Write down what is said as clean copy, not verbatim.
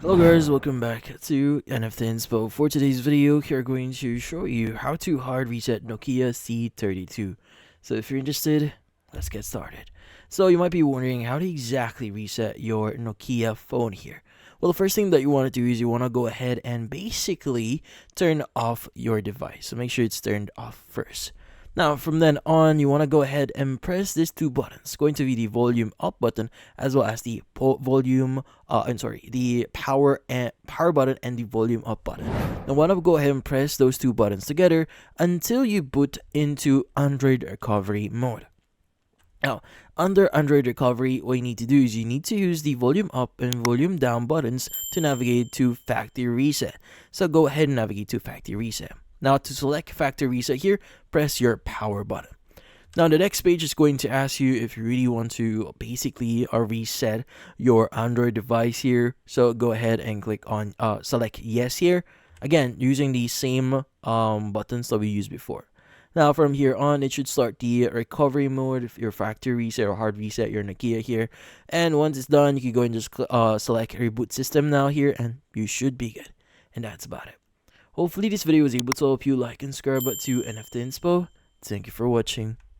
Hello guys, welcome back to NFT Inspo. For today's video, we're going to show you how to hard reset Nokia C32. So if you're interested, let's get started. So you might be wondering how to exactly reset your Nokia phone here. Well, the first thing that you want to do is you want to go ahead and basically turn off your device. So make sure it's turned off first. Now, from then on, you want to go ahead and press these two buttons. It's going to be the volume up button as well as the the power button and the volume up button. Now, want to go ahead and press those two buttons together until you boot into Android recovery mode. Now, under Android recovery, what you need to do is you need to use the volume up and volume down buttons to navigate to factory reset. So go ahead and navigate to factory reset. Now, to select factory reset here, press your power button. Now, the next page is going to ask you if you really want to basically reset your Android device here. So go ahead and click on select yes here. Again, using the same buttons that we used before. Now, from here on, it should start the recovery mode, if your factory reset or hard reset your Nokia here. And once it's done, you can go and just select reboot system now here, and you should be good. And that's about it. Hopefully this video was able to help you. Like and subscribe to NFT Inspo. Thank you for watching.